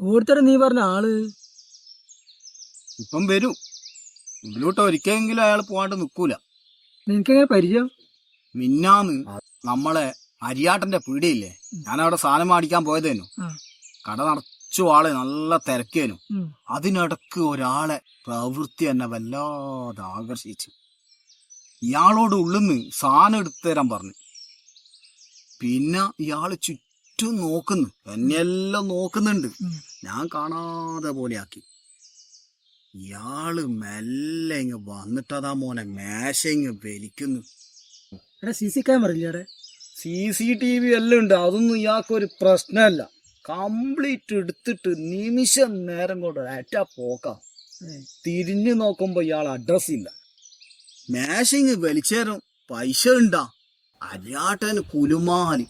ഓർത്തരം നീ പറഞ്ഞ ആള് ഇപ്പം വരും. ഇതിലോട്ട് ഒരിക്കലെങ്കിലും അയാൾ പോവാണ്ട് നിക്കൂല. നിനക്കെങ്ങനെ പരിചയം? മിന്നാന്ന് നമ്മളെ അരിയാട്ടന്റെ പീടിയില്ലേ, ഞാനവിടെ സാധനം മേടിക്കാൻ പോയതേനു. കട നിറച്ചു ആള് നല്ല തിരക്കേനു. അതിനിടക്ക് ഒരാളെ പ്രവൃത്തി എന്നെ വല്ലാതെ ആകർഷിച്ചു. ഇയാളോട് ഉള്ളിന്ന് സാധനം എടുത്തു തരാൻ പറഞ്ഞു. പിന്നെ ഇയാള് ചുറ്റും നോക്കുന്നു, എന്നെല്ലാം നോക്കുന്നുണ്ട്. ഞാൻ കാണാതെ പോലെയാക്കി. ഇയാള് മെല്ലെ ഇങ്ങ് വന്നിട്ടതാ മോനെ മേശ ഇങ്ങ് വലിക്കുന്നു. CC ക്യാമറ ഇല്ലേ? CCTV എല്ലാം ഉണ്ട്. അതൊന്നും ഇയാൾക്കൊരു പ്രശ്നമല്ല. കംപ്ലീറ്റ് എടുത്തിട്ട് നിമിഷം നേരം കൊണ്ട് ഒറ്റ പോക്കാം. തിരിഞ്ഞു നോക്കുമ്പോ ഇയാൾ അഡ്രസ് ഇല്ല. മേശിങ് വലിച്ചേരം പൈസ ഉണ്ടാ. അരിയാട്ടന് കുലുമാലി.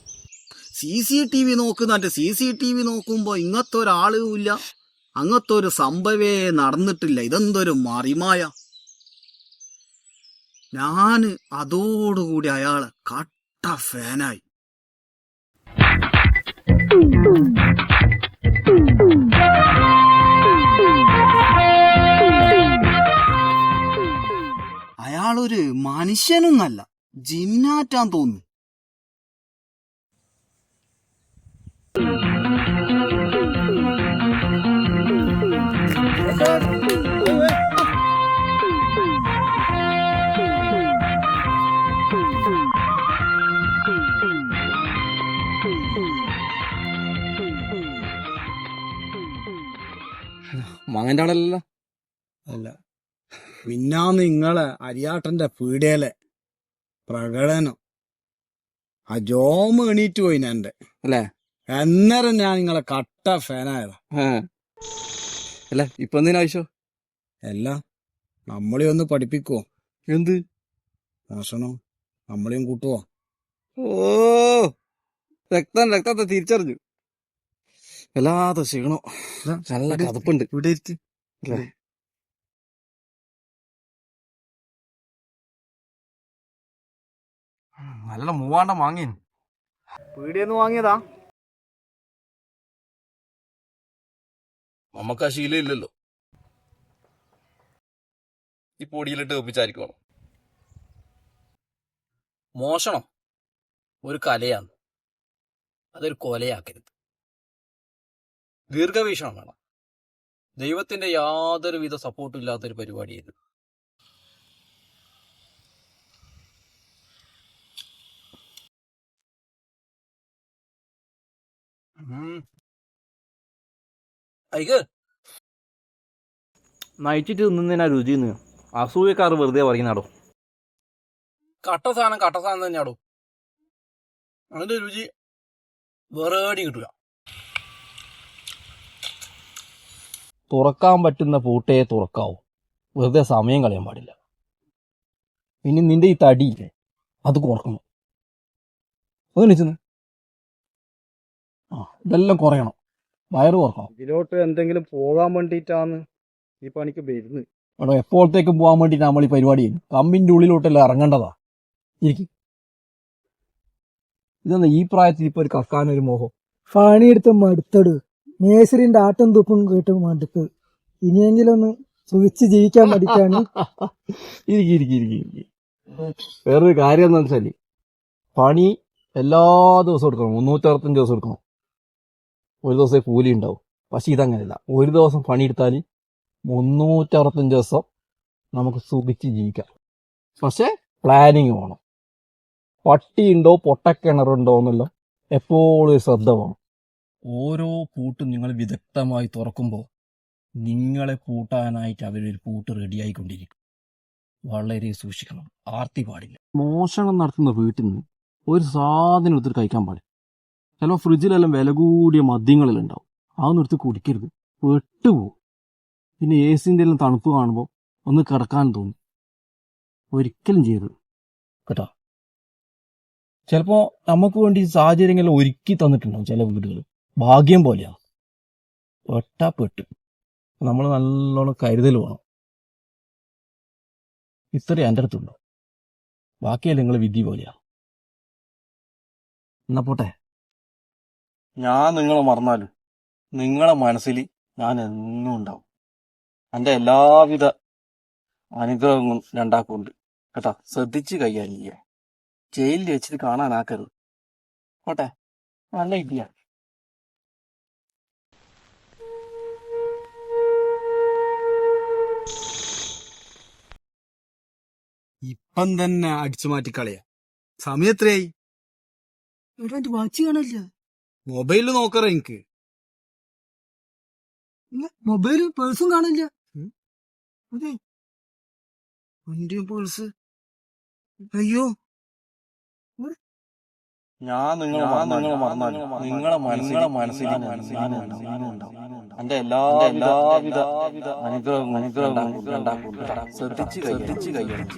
CCTV നോക്കുന്നുണ്ട്. CCTV നോക്കുമ്പോ ഇങ്ങനത്തെ ഒരാളും ഇല്ല, അങ്ങനത്തെ ഒരു സംഭവേ നടന്നിട്ടില്ല. ഇതെന്തൊരു മറിമായ. ഞാന് അതോടുകൂടി അയാളെ കട്ട ഫാനായി. അയാളൊരു മനുഷ്യനൊന്നല്ല, ജിന്നാറ്റാൻ തോന്നുന്നു. മങ്ങന്റെ ആളല്ലല്ലോ? അല്ല, മിന്നാന്ന് നിങ്ങളെ അരിയാട്ടന്റെ പീടിയയിലെ പ്രകടനം ആ ജോമ് എണീറ്റ് പോയി എന്റെ അല്ലേ? അന്നേരം ഞാൻ നിങ്ങളെ കട്ട ഫാനായതാ. അല്ല ഇപ്പൊ എന്തിനാ ആവശ്യം? എല്ലാം നമ്മളെ ഒന്ന് പഠിപ്പിക്കുവോ? എന്ത് മോശണോ? നമ്മളെയും കൂട്ടുവോ? ഓ രക്തത്തെ തിരിച്ചറിഞ്ഞു. വല്ലാതെ ക്ഷീണോ, നല്ല കഥപ്പുണ്ട്. ഇവിടെ ഇരിക്ക്. നല്ല മൂവാണ്ട വാങ്ങിയ പീടിയെന്ന് വാങ്ങിയതാ. നമുക്ക് ആ ശീലം ഇല്ലല്ലോ. ഈ പൊടിയിലിട്ട് വെപ്പിച്ചായിരിക്കണം. മോഷണം ഒരു കലയാണ്, അതൊരു കൊലയാക്കരുത്. ദീർഘവീക്ഷണം വേണം. ദൈവത്തിന്റെ യാതൊരുവിധ സപ്പോർട്ടും ഇല്ലാത്തൊരു പരിപാടിയായിരുന്നു. നയിച്ചിട്ട് തിന്നുന്നതിനാ രുചി. അസൂയക്കാർ വെറുതെ പറയുന്നാടോ. കട്ട സാധനം തന്നെയാടോ. അതിന്റെ രുചി വേറെ കിട്ടുക. തുറക്കാൻ പറ്റുന്ന പൂട്ടേ തുറക്കാവൂ, വെറുതെ സമയം കളയാൻ പാടില്ല. ഇനി നിന്റെ ഈ തടിയില്ലേ, അത് കുറക്കണം. അതെന്ന് ഇതെല്ലാം കുറയണം, വയറ് കുറക്കണം. ഇതിലോട്ട് എന്തെങ്കിലും പോകാൻ വേണ്ടിയിട്ടാണ് ഈ പണിക്ക് വരുന്നത്. എടോ, എപ്പോഴത്തേക്കും പോകാൻ വേണ്ടിയിട്ട് നമ്മൾ ഈ പരിപാടി ചെയ്യുന്നു. കമ്പിന്റെ ഉള്ളിലോട്ടെല്ലാം ഇറങ്ങേണ്ടതാ. ഇരിക്കും. ഇതെന്താ ഈ പ്രായത്തിൽ ഇപ്പൊ ഒരു കക്കാനൊരു മോഹം? പണിയെടുത്ത് മടുത്തട്. മേസരിന്റെ ആട്ടും തുപ്പും കേട്ട് മടുത്ത്. ഇനിയെങ്കിലും ഒന്ന് സുഖിച്ച് ജീവിക്കാൻ മടിക്കാണ്. ഇരിക്കും. വേറൊരു കാര്യം എന്താ വെച്ചാല്, പണി എല്ലാ ദിവസവും എടുക്കണം. 365 ദിവസം എടുക്കണം. ഒരു ദിവസമേ കൂലി ഉണ്ടാവും. പക്ഷെ ഇതങ്ങനെയല്ല. ഒരു ദിവസം പണിയെടുത്താൽ 365 ദിവസം നമുക്ക് സുഖിച്ച് ജീവിക്കാം. പക്ഷെ പ്ലാനിങ് വേണം. പട്ടിയുണ്ടോ പൊട്ടക്കിണറുണ്ടോ എന്നല്ലോ എപ്പോഴും ശ്രദ്ധ വേണം. ഓരോ പൂട്ടും നിങ്ങൾ വിദഗ്ധമായി തുറക്കുമ്പോൾ നിങ്ങളെ പൂട്ടാനായിട്ട് അവരൊരു പൂട്ട് റെഡിയായിക്കൊണ്ടിരിക്കും. വളരെ സൂക്ഷിക്കണം, ആർത്തി പാടില്ല. മോഷണം നടത്തുന്ന വീട്ടിൽ നിന്ന് ഒരു സാധനം എടുത്തിട്ട് കഴിക്കാൻ പാടില്ല. ചിലപ്പോൾ ഫ്രിഡ്ജിലെല്ലാം വില കൂടിയ മദ്യങ്ങളെല്ലാം ഉണ്ടാവും. അതൊന്നും എടുത്ത് കുടിക്കരുത്, പെട്ടുപോകും. പിന്നെ AC-ന്റെ എല്ലാം തണുപ്പ് കാണുമ്പോൾ ഒന്ന് കിടക്കാൻ തോന്നും. ഒരിക്കലും ചെയ്യരുത് കേട്ടോ. ചിലപ്പോൾ നമുക്ക് വേണ്ടി സാഹചര്യങ്ങൾ ഒരുക്കി തന്നിട്ടുണ്ടാവും ചില വീടുകൾ. ഭാഗ്യം പോലെയാണ്. പെട്ടു. നമ്മൾ നല്ലോണം കരുതൽ വേണം. ഇത്രയും എൻ്റെ അടുത്തുണ്ടോ, ബാക്കിയല്ല നിങ്ങൾ വിധി പോലെയാ. എന്നാ പോട്ടെ. ഞാൻ നിങ്ങളെ മറന്നാലും നിങ്ങളെ മനസ്സിൽ ഞാൻ എന്നും ഉണ്ടാവും. എൻ്റെ എല്ലാവിധ അനുഗ്രഹങ്ങളും രണ്ടാക്കുണ്ട് കേട്ടാ. ശ്രദ്ധിച്ച് കൈകാര്യം ചെയ്യാം. ജയിലിൽ വെച്ചിട്ട് കാണാനാക്കരുത്. ഓട്ടെ, നല്ല ഐഡിയ. ഇപ്പം തന്നെ അടിച്ചു മാറ്റി കളയാ. സമയം എത്രയായി? എടാ എന്റെ വാച്ച് കാണില്ല. മൊബൈലിൽ നോക്കറ എനിക്ക്. മൊബൈലും പേഴ്സും കാണില്ല. അതെ, വണ്ടിയും പേഴ്സ്. അയ്യോ, ഞാൻ നിങ്ങളെ മറന്നാൽ നിങ്ങളെ മനസ്സിൽ ഞാൻ ഉണ്ടാവും. എന്റെ എല്ലാവിധ അനുഗ്രഹങ്ങളും രണ്ടാക്കുണ്ട്. ശ്രദ്ധിച്ച് കൈകാര്യം.